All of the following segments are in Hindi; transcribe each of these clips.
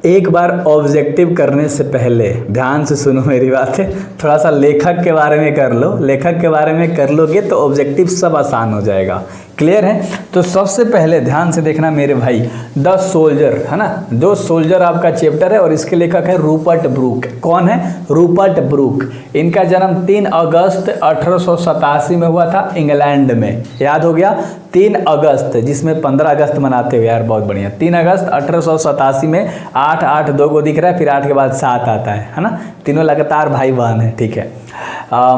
एक बार ऑब्जेक्टिव करने से पहले ध्यान से सुनो मेरी बात है, थोड़ा सा लेखक के बारे में कर लो। लेखक के बारे में कर लोगे तो ऑब्जेक्टिव सब आसान हो जाएगा। क्लियर है? तो सबसे पहले ध्यान से देखना मेरे भाई, द सोल्जर है ना, जो सोल्जर आपका चैप्टर है और इसके लेखक है रूपर्ट ब्रूक। कौन है? Rupert Brooke. इनका जन्म 3 अगस्त 1887 में हुआ था इंग्लैंड में। याद हो गया? 3 अगस्त, जिसमें 15 अगस्त मनाते हो यार, बहुत बढ़िया। 3 अगस्त 1887 में 8 8 2 को दिख रहा है, फिर 8 के बाद 7 आता है ना। तीनों लगातार भाई बहन है, ठीक है।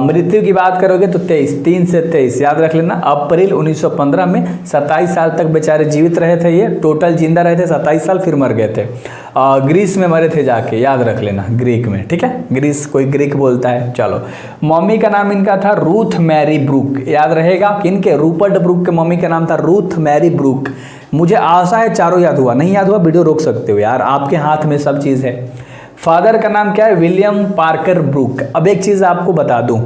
मृत्यु की बात करोगे तो 3 से 23 याद रख लेना। अप्रैल 1915 में 27 साल तक बेचारे जीवित रहे थे। ये टोटल जिंदा रहे थे 27 साल, फिर मर गए थे। ग्रीस में मरे थे जाके, याद रख लेना, ग्रीक में, ठीक है। ग्रीस, कोई ग्रीक बोलता है। चलो, मम्मी का नाम इनका था रूथ मैरी ब्रूक। याद रहेगा किनके? रूपर्ट ब्रूक के मम्मी का नाम था रूथ मैरी ब्रूक। मुझे आशा है चारों याद हुआ। नहीं याद हुआ वीडियो रोक सकते हो यार, आपके हाथ में सब चीज़ है। फादर का नाम क्या है? William Parker Brooke. अब एक चीज़ आपको बता दूं,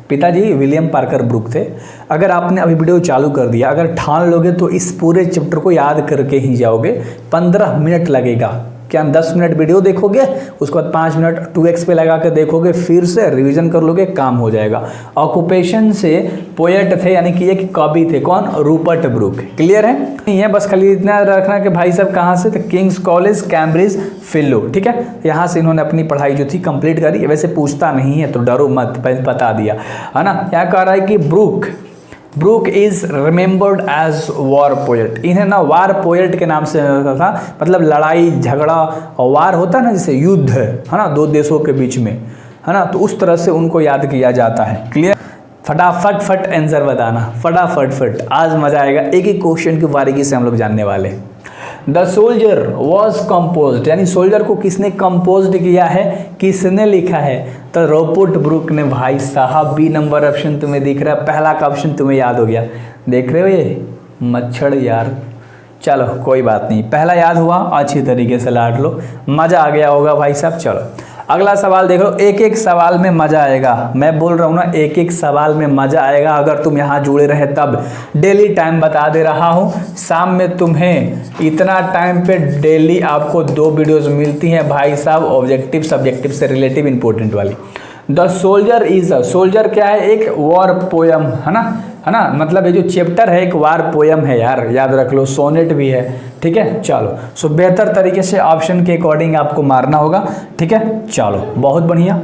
पिताजी विलियम पार्कर ब्रूक थे। अगर आपने अभी वीडियो चालू कर दिया, अगर ठान लोगे तो इस पूरे चैप्टर को याद करके ही जाओगे। 15 मिनट लगेगा। क्या 10 मिनट वीडियो देखोगे, उसके बाद 5 मिनट 2x पे लगा के देखोगे, फिर से रिवीजन कर लोगे, काम हो जाएगा। ऑक्यूपेशन से पोएट थे, यानी कि एक कवि थे। कौन? Rupert Brooke. क्लियर है? नहीं है, बस खाली इतना रखना कि भाई साहब कहाँ से? तो किंग्स कॉलेज कैम्ब्रिज फेलो, ठीक है। यहाँ से इन्होंने अपनी पढ़ाई जो थी कंप्लीट करी। वैसे पूछता नहीं है तो डरो मत, बता दिया है ना। यहाँ कह रहा है कि Brooke is remembered as war poet. इन्हें ना वार पोएट के नाम से जाना था, मतलब लड़ाई झगड़ा और वार होता है ना, जैसे युद्ध है ना, 2 देशों के बीच में, है ना, तो उस तरह से उनको याद किया जाता है। क्लियर? फटाफट आंसर बताना, फटाफट। आज मजा आएगा, एक एक क्वेश्चन की बारीकी से हम लोग जानने वाले। द सोल्जर वॉज कंपोज्ड, यानी सोल्जर को किसने कंपोज्ड किया है, किसने लिखा है? तो रूपर्ट ब्रूक ने। भाई साहब, बी नंबर ऑप्शन तुम्हें दिख रहा है, पहला का ऑप्शन तुम्हें याद हो गया। देख रहे हो ये मच्छर यार। चलो कोई बात नहीं, पहला याद हुआ, अच्छी तरीके से लाट लो, मज़ा आ गया होगा भाई साहब। चलो अगला सवाल देख लो। एक एक सवाल में मज़ा आएगा, मैं बोल रहा हूँ ना, एक एक सवाल में मज़ा आएगा अगर तुम यहाँ जुड़े रहे तब। डेली टाइम बता दे रहा हूँ, शाम में तुम्हें इतना टाइम पे डेली आपको 2 वीडियोज़ मिलती हैं भाई साहब, ऑब्जेक्टिव सब्जेक्टिव से रिलेटिव इंपॉर्टेंट वाली। The soldier is a, soldier क्या है? एक वॉर पोयम है ना, मतलब ये जो चैप्टर है एक वार पोयम है यार, याद रख लो। सोनेट भी है, ठीक है। चलो, सो बेहतर तरीके से ऑप्शन के अकॉर्डिंग आपको मारना होगा, ठीक है। चलो बहुत बढ़िया।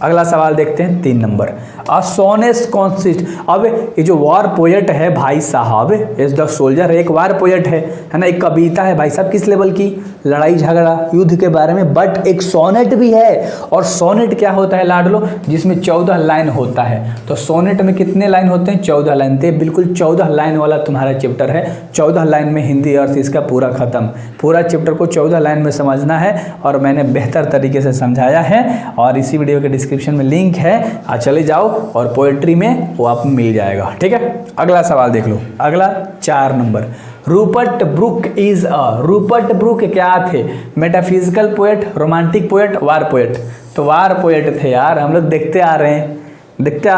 अगला सवाल देखते हैं, 3 नंबर। अ सोनेट कॉन्सिस्ट, अब ये जो वार पोएट है भाई साहब, इज द सोल्जर एक वार पोएट है ना, एक कविता है भाई साहब। किस लेवल की? लड़ाई झगड़ा युद्ध के बारे में, बट एक सोनेट भी है। और सोनेट क्या होता है लाडलो? जिसमें 14 लाइन होता है। तो सोनेट में कितने लाइन होते हैं? 14 लाइन। तो बिल्कुल 14 लाइन वाला तुम्हारा चैप्टर है। 14 लाइन में हिंदी अर्थ इसका पूरा खत्म। पूरा चैप्टर को 14 लाइन में समझना है और मैंने बेहतर तरीके से समझाया है, और इसी वीडियो के डिस्क्रिप्शन में लिंक है, चले जाओ और पोएट्री में वो आपको मिल जाएगा, ठीक है। अगला सवाल देख लो, अगला 4 number. Rupert Brooke is a, Rupert Brooke क्या थे? Metaphysical poet, romantic poet, war poet? तो वार पोएट थे यार, हम लोग देखते आ रहे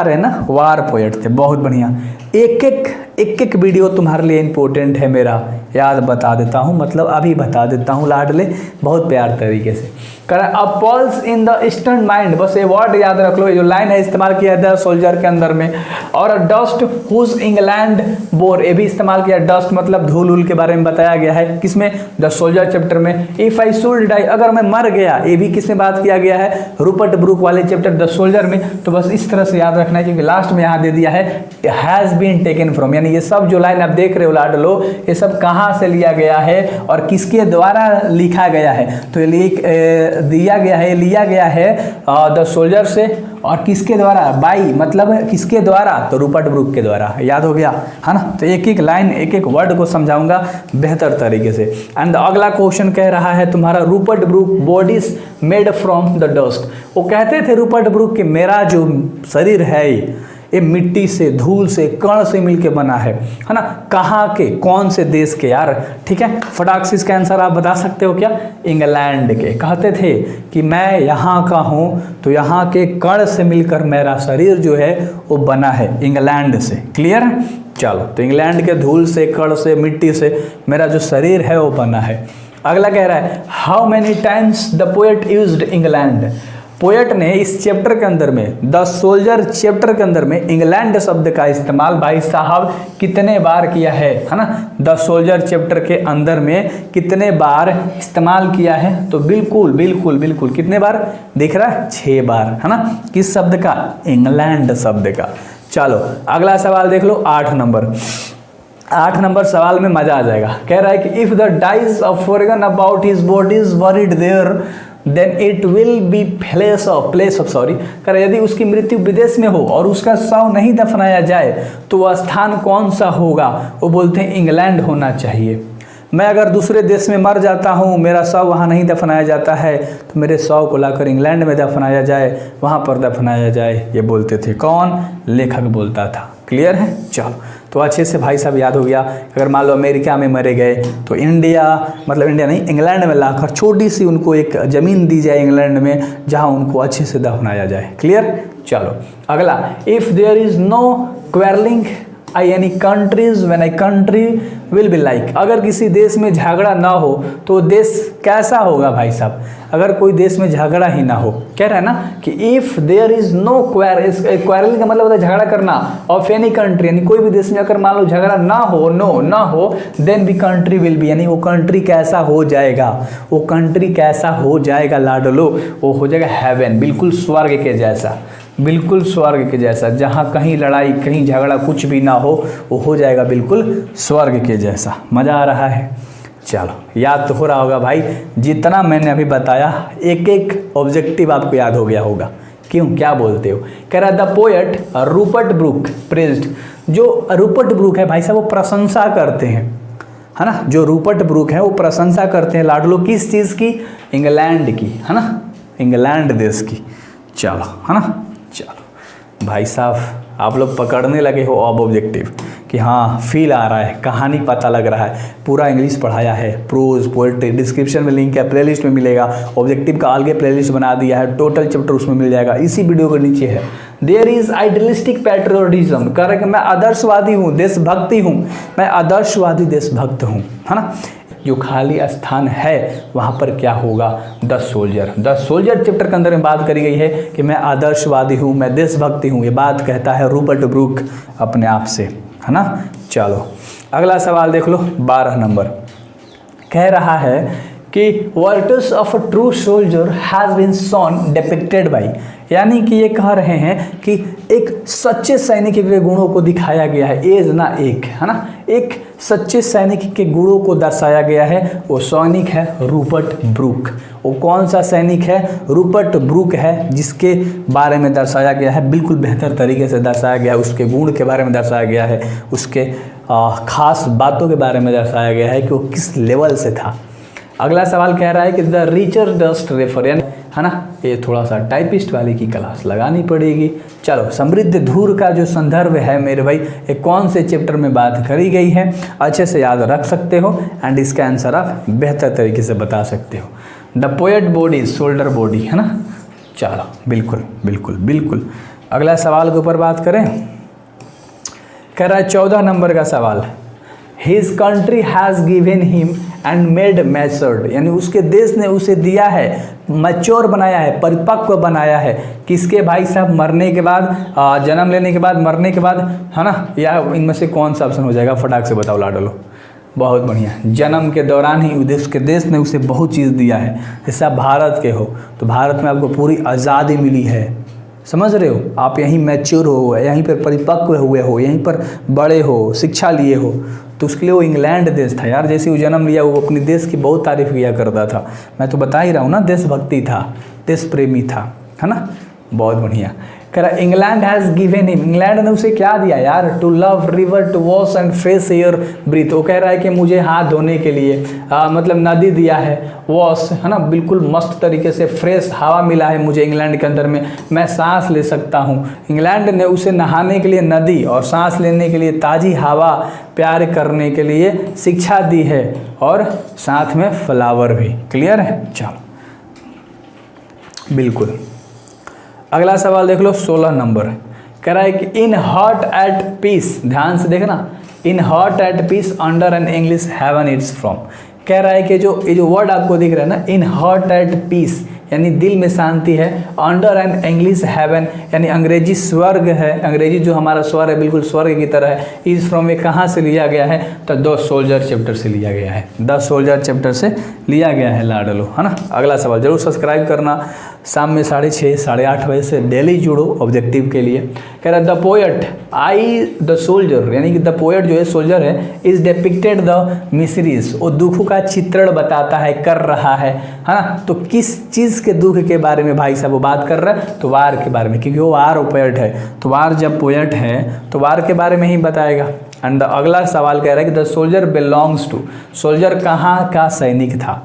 हैं ना, वार पोएट थे। बहुत बढ़िया। एक एक वीडियो तुम्हारे लिए इंपॉर्टेंट है मेरा, याद बता देता हूँ, मतलब अभी बता देता हूँ लाडले, बहुत प्यार तरीके से। अ pulse in the eastern mind, बस ये वर्ड याद रख लो, ये जो लाइन है इस्तेमाल किया है सोल्जर के अंदर में। और डस्ट हुज इंग्लैंड बोर, ये भी इस्तेमाल किया। डस्ट मतलब धूल उल के बारे में बताया गया है, किसमें? द सोल्जर चैप्टर में। इफ आई शुड डाई, अगर मैं मर गया, ये भी किसमें बात किया गया है? रूपर्ट ब्रूक वाले चैप्टर द सोल्जर में। तो बस इस तरह से याद रखना है, क्योंकि लास्ट में यहाँ दे दिया है हैज बीन टेकन फ्रॉम, यानी ये सब जो लाइन आप देख रहे हो लाडलो, ये सब कहाँ से लिया गया है और किसके द्वारा लिखा गया है? तो ये लिया गया है द सोल्जर से। और किसके द्वारा? बाई, मतलब किसके द्वारा? तो रूपर्ट ब्रूक के द्वारा। याद हो गया है ना। तो एक एक लाइन, एक एक वर्ड को समझाऊंगा बेहतर तरीके से। एंड अगला क्वेश्चन कह रहा है तुम्हारा, Rupert Brooke bodies made from the dust. वो कहते थे रूपर्ट ब्रूक कि मेरा जो शरीर है ये मिट्टी से, धूल से, कण से मिलके बना है ना। कहाँ के? कौन से देश के यार? ठीक है, फटाक से इसका आंसर आप बता सकते हो क्या? इंग्लैंड के। कहते थे कि मैं यहाँ का हूँ, तो यहाँ के कण से मिलकर मेरा शरीर जो है वो बना है, इंग्लैंड से। क्लियर है? चलो, तो इंग्लैंड के धूल से, कण से, मिट्टी से मेरा जो शरीर है वो बना है। अगला कह रहा है how many times the poet used England. Poet ने इस चैप्टर के अंदर में द सोल्जर चैप्टर के अंदर में इंग्लैंड शब्द का इस्तेमाल भाई साहब कितने बार किया है ना। द सोल्जर चैप्टर के अंदर में कितने बार इस्तेमाल किया है, तो बिल्कुल बिल्कुल बिल्कुल कितने बार दिख रहा है, 6 बार है ना। किस शब्द का, इंग्लैंड शब्द का। चलो अगला सवाल देख लो 8 नंबर। 8 नंबर सवाल में मजा आ जाएगा। कह रहा है कि if the dies of foreign about his body is buried there then it will be place of sorry कह रहा है यदि उसकी मृत्यु विदेश में हो और उसका शव नहीं दफनाया जाए तो वह स्थान कौन सा होगा। वो बोलते हैं इंग्लैंड होना चाहिए। मैं अगर दूसरे देश में मर जाता हूँ, मेरा शव वहाँ नहीं दफनाया जाता है, तो मेरे शव को लाकर इंग्लैंड में दफनाया जाए, वहाँ पर दफनाया जाए। ये बोलते थे कौन, लेखक बोलता था। क्लियर है। चलो तो अच्छे से भाई साहब याद हो गया। अगर मान लो अमेरिका में मरे गए तो इंडिया मतलब इंडिया नहीं इंग्लैंड में लाकर छोटी सी उनको एक ज़मीन दी जाए इंग्लैंड में, जहाँ उनको अच्छे से दफनाया जाए। क्लियर। चलो अगला, if there is no quarrelling I any countries when I country will be like. अगर किसी देश में झगड़ा ना हो तो देश कैसा होगा भाई साहब। अगर कोई देश में झगड़ा ही ना हो, कह रहा है ना कि if there is no quarrelling का मतलब होता है झगड़ा करना, ऑफ एनी कंट्री यानी कोई भी देश में अगर मान लो झगड़ा ना हो, ना हो, देन भी कंट्री विल बी यानी वो कंट्री कैसा हो जाएगा, वो कंट्री कैसा हो जाएगा लाडलो, वो हो जाएगा हेवन, बिल्कुल स्वर्ग के जैसा, बिल्कुल स्वर्ग के जैसा। जहाँ कहीं लड़ाई कहीं झगड़ा कुछ भी ना हो, वो हो जाएगा बिल्कुल स्वर्ग के जैसा। मज़ा आ रहा है। चलो याद तो हो रहा होगा भाई, जितना मैंने अभी बताया एक एक ऑब्जेक्टिव आपको याद हो गया होगा। क्यों, क्या बोलते हो। कह रहा the poet Rupert Brooke praised. जो रूपर्ट ब्रूक है भाई साहब वो प्रशंसा करते हैं, है ना। जो रूपर्ट ब्रूक है वो प्रशंसा करते हैं लाडलो किस चीज़ की, इंग्लैंड की, है ना, इंग्लैंड देश की। चलो है ना। चलो भाई साहब आप लोग पकड़ने लगे हो अब ऑब्जेक्टिव कि हाँ फील आ रहा है, कहानी पता लग रहा है। पूरा इंग्लिश पढ़ाया है, प्रोज पोएट्री, डिस्क्रिप्शन में लिंक है, प्लेलिस्ट में मिलेगा। ऑब्जेक्टिव का अलग प्लेलिस्ट बना दिया है, टोटल चैप्टर उसमें मिल जाएगा, इसी वीडियो के नीचे है। देयर इज आइडियलिस्टिक पैट्रियोटिज्म, कह रहे कि मैं आदर्शवादी हूँ, देशभक्ति हूँ, मैं आदर्शवादी देशभक्त हूँ, है ना। जो खाली स्थान है वहाँ पर क्या होगा, the soldier. The soldier chapter के अंदर में बात करी गई है कि मैं आदर्शवादी हूँ, मैं देशभक्ति हूँ। ये बात कहता है रूपर्ट ब्रूक अपने आप से, है ना। चलो अगला सवाल देख लो 12 नंबर। कह रहा है कि virtues of a true soldier has been shown depicted by, यानी कि ये कह रहे हैं कि एक सच्चे सैनिक के गुणों को दिखाया गया है। एज ना एक, है ना, एक सच्चे सैनिक के गुणों को दर्शाया गया है। वो सैनिक है रूपर्ट ब्रूक। वो कौन सा सैनिक है, रूपर्ट ब्रूक है, जिसके बारे में दर्शाया गया है, बिल्कुल बेहतर तरीके से दर्शाया गया है। उसके गुण के बारे में दर्शाया गया है, उसके खास बातों के बारे में दर्शाया गया है कि वो किस लेवल से था। अगला सवाल कह रहा है कि द रिचर डस्ट रेफर, यानी है ना, ये थोड़ा सा टाइपिस्ट वाले की क्लास लगानी पड़ेगी। चलो समृद्ध धूर का जो संदर्भ है मेरे भाई, ये कौन से चैप्टर में बात करी गई है, अच्छे से याद रख सकते हो एंड इसका आंसर आप बेहतर तरीके से बता सकते हो। The poet body shoulder body, है ना। चलो बिल्कुल बिल्कुल बिल्कुल। अगला सवाल के ऊपर बात करें। कह रहा है 14 नंबर का सवाल, his country has given him and made matured, यानी उसके देश ने उसे दिया है, मैच्योर बनाया है, परिपक्व बनाया है। किसके भाई साहब, मरने के बाद, जन्म लेने के बाद, मरने के बाद, है ना। या इनमें से कौन सा ऑप्शन हो जाएगा, फटाक से बताओ लाडलो। बहुत बढ़िया, जन्म के दौरान ही उसके देश ने उसे बहुत चीज़ दिया है। जैसे आप भारत के हो तो भारत में आपको पूरी आज़ादी मिली है, समझ रहे हो। आप यहीं मैच्योर हो, यहीं पर परिपक्व हुए हो, यहीं पर बड़े हो, शिक्षा लिए हो, तो उसके लिए वो इंग्लैंड देश था यार। जैसे वो जन्म लिया वो अपनी देश की बहुत तारीफ किया करता था। मैं तो बता ही रहा हूँ ना, देशभक्ति था, देश प्रेमी था, है ना। बहुत बढ़िया। कह रहा England has given him, England ने उसे क्या दिया यार, to love river to wash and fresh air breathe. वो कह रहा है कि मुझे हाथ धोने के लिए मतलब नदी दिया है, वॉश, है ना, बिल्कुल मस्त तरीके से फ्रेश हवा मिला है मुझे इंग्लैंड के अंदर में, मैं सांस ले सकता हूँ। इंग्लैंड ने उसे नहाने के लिए नदी और सांस लेने के लिए ताज़ी हवा, प्यार करने के लिए शिक्षा दी है और साथ में फ्लावर भी। क्लियर है। चलो बिल्कुल। अगला सवाल देख लो 16 नंबर। कह रहा है कि इन हॉट एट पीस, ध्यान से देखना, in heart at peace under an English heaven it's from. कह रहा है कि जो ये जो वर्ड आपको दिख रहा है ना, इन हार्ट एट पीस, यानी दिल में शांति है, अंडर एन इंग्लिश हेवन, यानी अंग्रेजी स्वर्ग है, अंग्रेजी जो हमारा स्वर है बिल्कुल स्वर्ग की तरह है। इस फ्रॉम में कहाँ से लिया गया है, तो द सोल्जर चैप्टर से लिया गया है, द सोल्जर चैप्टर से लिया गया है लाडलो, है ना। अगला सवाल जरूर सब्सक्राइब करना, शाम में 6:30 8:30 बजे से डेली जुड़ो ऑब्जेक्टिव के लिए। कह रहा है the poet I the soldier, यानी कि द पोएट जो है सोल्जर है, इज डिपिक्टेड द मिसरीज, वो दुखों का चित्रण बताता है, कर रहा है ना। तो किस चीज़ के दुख के बारे में भाई साहब वो बात कर रहा है, तो वार के बारे में, क्योंकि वो वार पोएट है, तो वार जब पोएट है तो वार के बारे में ही बताएगा। एंड अगला सवाल कह रहा है कि the soldier belongs to, soldier कहाँ का सैनिक था,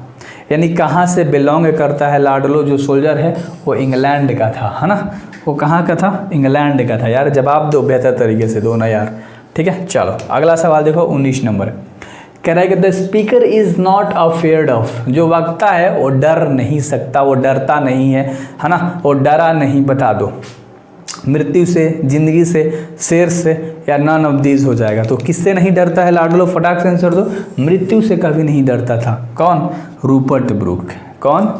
यानी कहाँ से बिलोंग करता है लाडलो जो सोल्जर है, वो इंग्लैंड का था, है ना। वो कहाँ का था, इंग्लैंड का था। यार जवाब दो बेहतर तरीके से, दो ना यार, ठीक है। चलो अगला सवाल देखो 19 नंबर, कह रहा है कि the speaker is not afraid of, जो वक्ता है वो डर नहीं सकता, वो डरता नहीं है ना, वो डरा नहीं। बता दो, मृत्यु से, जिंदगी से, शेर से, या नन ऑफ दीज हो जाएगा। तो किससे नहीं डरता है लाडलो, फटाक से आंसर दो। मृत्यु से कभी नहीं डरता था। कौन, रूपर्ट ब्रूक। कौन,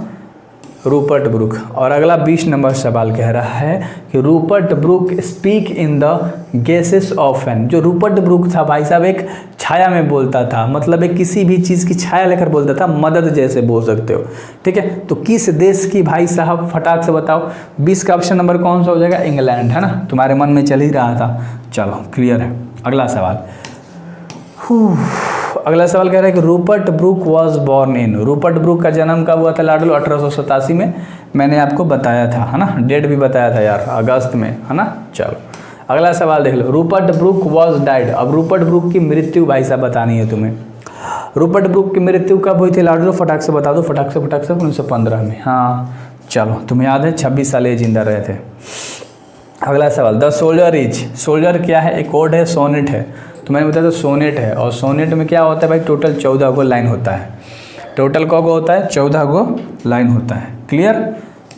रूपर्ट ब्रूक। और अगला 20 नंबर सवाल कह रहा है कि Rupert Brooke speak in the guesses of an, जो रूपर्ट ब्रूक था भाई साहब एक छाया में बोलता था, मतलब एक किसी भी चीज़ की छाया लेकर बोलता था, मदद जैसे बोल सकते हो, ठीक है। तो किस देश की भाई साहब, फटाक से बताओ। 20 का ऑप्शन नंबर कौन सा हो जाएगा, इंग्लैंड, है ना। तुम्हारे मन में चल ही रहा था। चलो क्लियर है। अगला सवाल, अगला सवाल कह रहा है कि Rupert Brooke was born in, Rupert Brooke का जन्म कब हुआ था लाडलो, 1887 में। मैंने आपको बताया था, है ना, डेट भी बताया था यार, अगस्त में, है ना। चलो अगला सवाल देख लो, रूपर्ट ब्रूक वॉज डाइड। अब रूपर्ट ब्रूक की मृत्यु भाई साहब बतानी है तुम्हें। रूपर्ट ब्रूक की मृत्यु कब हुई थी लाडलो, फटाक से बता दो, फटाक से 1915 में। हाँ चलो, तुम्हें याद है 26 साल ये जिंदा रहे थे। अगला सवाल, द सोल्जर इज, सोल्जर क्या है, एक कोड है, सोनेट है। तो मैंने बताया तो सोनेट है, और सोनेट में क्या होता है भाई, टोटल 14 गो लाइन होता है। टोटल को होता है 14 गो लाइन होता है। क्लियर।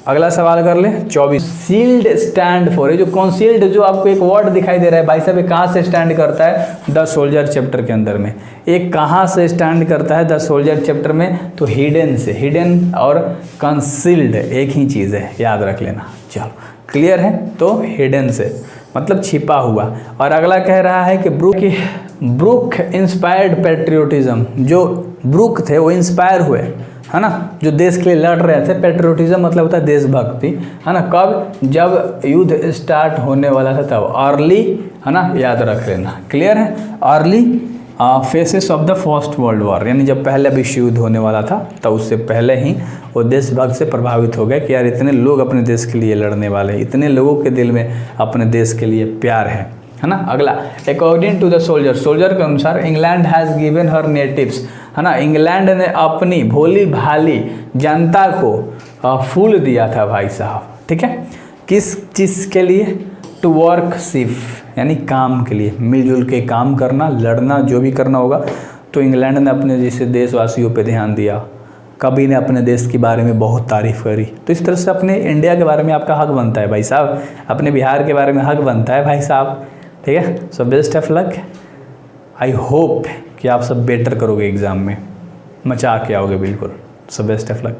अगला सवाल कर ले 24, सील्ड स्टैंड फॉर, ये जो कॉन्सील्ड जो आपको एक वर्ड दिखाई दे रहा है भाई साहब, ये कहाँ से स्टैंड करता है, द सोल्जर चैप्टर के अंदर में। एक कहाँ से स्टैंड करता है द सोल्जर चैप्टर में, तो हिडन से। हिडन और कंसील्ड एक ही चीज़ है, याद रख लेना। चलो क्लियर है, तो हिडन से मतलब छिपा हुआ। और अगला कह रहा है कि ब्रूक इंस्पायर्ड पेट्रियोटिज्म, जो ब्रूक थे वो इंस्पायर हुए, है ना, जो देश के लिए लड़ रहे थे। पेट्रियोटिज्म मतलब होता है देशभक्ति, है ना। कब, जब युद्ध स्टार्ट होने वाला था तब, अर्ली, है ना, याद रख लेना। क्लियर है, early faces of the first world war, यानी जब पहला विश्व युद्ध होने वाला था तो उससे पहले ही वो देशभक्त से प्रभावित हो गए कि यार इतने लोग अपने देश के लिए लड़ने वाले हैं, इतने लोगों के दिल में अपने देश के लिए प्यार है ना। अगला, according to the soldier, soldier के अनुसार England has given her natives, है ना, इंग्लैंड ने अपनी भोली भाली जनता को फूल दिया था भाई साहब, ठीक है। किस चीज़ के लिए, टू वर्क सिर्फ, यानी काम के लिए, मिलजुल के काम करना, लड़ना, जो भी करना होगा। तो इंग्लैंड ने अपने जैसे देशवासियों पे ध्यान दिया, कभी ने अपने देश के बारे में बहुत तारीफ़ करी। तो इस तरह से अपने इंडिया के बारे में आपका हक बनता है भाई साहब, अपने बिहार के बारे में हक बनता है भाई साहब, ठीक है। So best of luck, I hope कि आप सब बेटर करोगे एग्ज़ाम में, मचा के आओगे बिल्कुल। So best of luck.